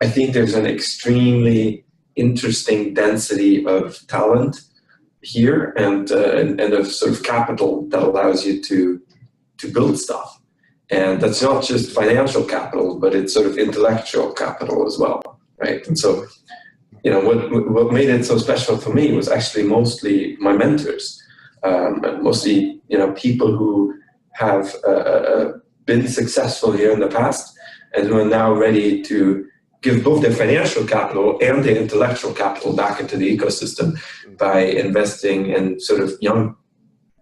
I think there's an extremely interesting density of talent here and of sort of capital that allows you to build stuff. And that's not just financial capital, but it's sort of intellectual capital as well, right? And so, you know, what made it so special for me was actually mostly my mentors, mostly, you know, people who have been successful here in the past and who are now ready to give both their financial capital and their intellectual capital back into the ecosystem by investing in sort of young,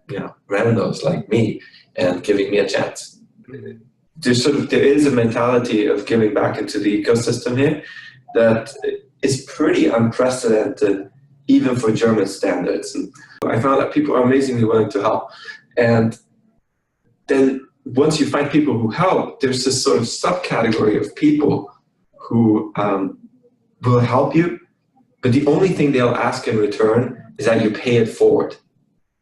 you know, randos like me and giving me a chance. There is a mentality of giving back into the ecosystem here that is pretty unprecedented, even for German standards. And I found that people are amazingly willing to help. And then once you find people who help, there's this sort of subcategory of people who will help you, but the only thing they'll ask in return is that you pay it forward,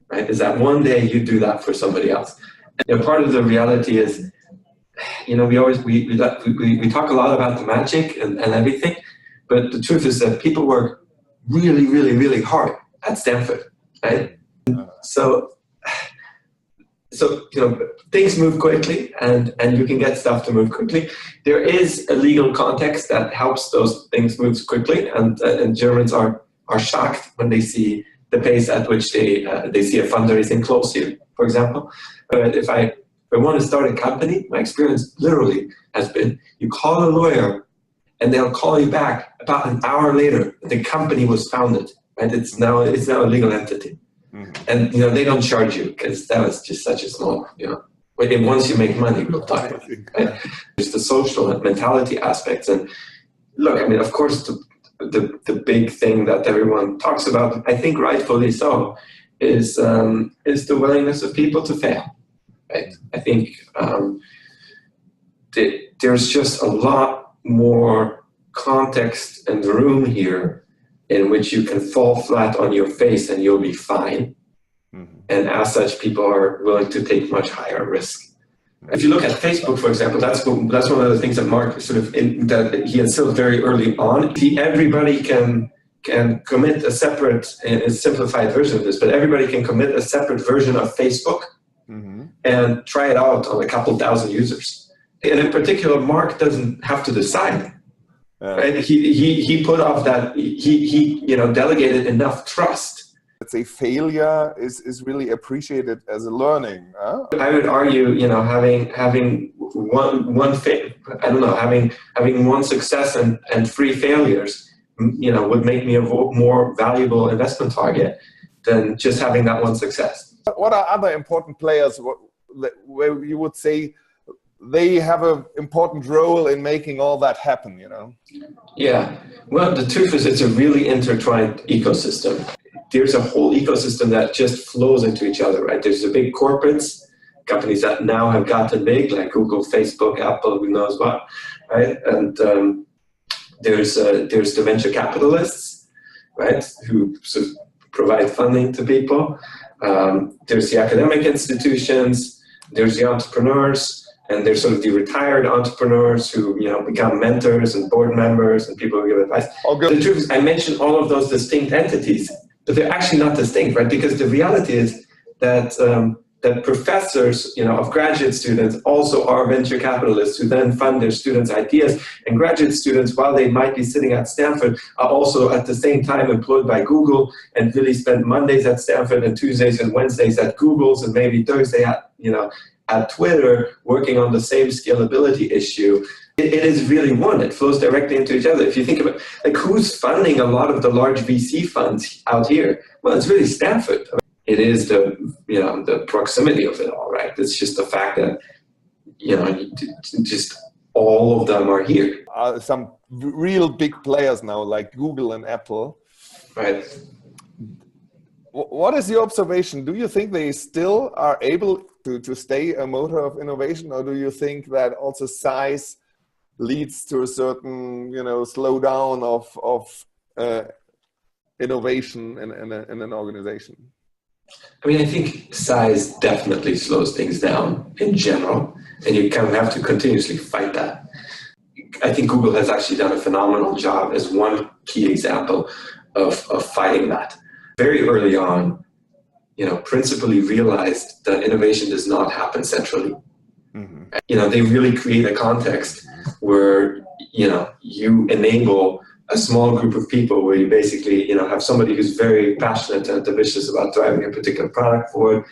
right? Is that one day you do that for somebody else. And part of the reality is, you know, we talk a lot about the magic and everything, but the truth is that people work really, really, really hard at Stanford, right? So you know, things move quickly and you can get stuff to move quickly. There is a legal context that helps those things move quickly, and Germans are shocked when they see the pace at which they see a fundraising close here, for example. But if I want to start a company, my experience literally has been you call a lawyer and they'll call you back about an hour later. The company was founded, right? It's now a legal entity. Mm-hmm. And, you know, they don't charge you because that was just such a small, you know, once you make money, we'll talk about it, right? There's the social and mentality aspects. And look, I mean, of course, the big thing that everyone talks about, I think rightfully so, is the willingness of people to fail, right? I think there's just a lot more context and room here in which you can fall flat on your face and you'll be fine. Mm-hmm. And as such, people are willing to take much higher risk. If you look at Facebook, for example, that's one of the things that Mark sort of, that he instilled very early on. Everybody can commit a separate, a simplified version of this, but everybody can commit a separate version of Facebook. Mm-hmm. And try it out on a couple thousand users. And in particular, Mark doesn't have to decide. Right? He put off that, he you know, delegated enough trust. Let's say failure is really appreciated as a learning. Huh? I would argue, you know, having having one success and 3 failures, you know, would make me a more valuable investment target than just having that one success. What are other important players where you would say they have an important role in making all that happen, you know? Yeah, well, the truth is it's a really intertwined ecosystem. There's a whole ecosystem that just flows into each other, right? There's the big corporates, companies that now have gotten big, like Google, Facebook, Apple, who knows what, right? And there's the venture capitalists, right, who sort of provide funding to people. There's the academic institutions, there's the entrepreneurs, and there's sort of the retired entrepreneurs who, you know, become mentors and board members and people who give advice. The truth is, I mentioned all of those distinct entities, but they're actually not distinct, right? Because the reality is that that professors, you know, of graduate students also are venture capitalists who then fund their students' ideas. And graduate students, while they might be sitting at Stanford, are also at the same time employed by Google and really spend Mondays at Stanford and Tuesdays and Wednesdays at Google's and maybe Thursday at, you know, at Twitter, working on the same scalability issue. It is really one. It flows directly into each other. If you think about, like, who's funding a lot of the large VC funds out here? Well, it's really Stanford. It is the, you know, the proximity of it all, right? It's just the fact that, you know, just all of them are here. Some real big players now, like Google and Apple. Right. What is your observation? Do you think they still are able to stay a motor of innovation, or do you think that also size leads to a certain, you know, slowdown of innovation in an organization? I mean, I think size definitely slows things down in general, and you kind of have to continuously fight that. I think Google has actually done a phenomenal job as one key example of fighting that. Very early on, principally realized that innovation does not happen centrally. Mm-hmm. They really create a context where, you enable a small group of people where you basically, have somebody who's very passionate and ambitious about driving a particular product forward,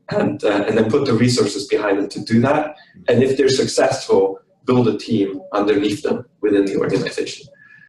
and then put the resources behind it to do that. And if they're successful, build a team underneath them within the organization.